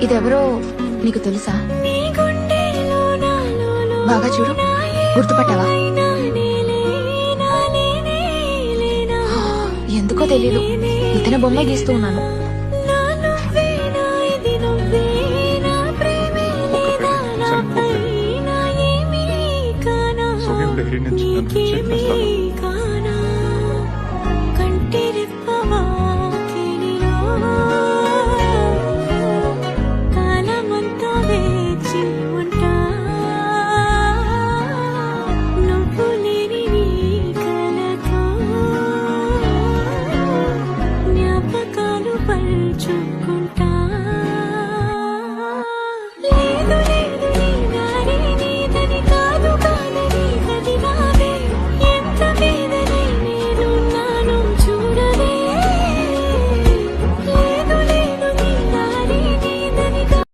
ఇదెవరో నీకు తెలుసా? బాగా చూడు, గుర్తుపట్టావా? ఎందుకో తెలీదు, ఇతని బొమ్మ గీస్తూ ఉన్నాను. డైరీ నుంచి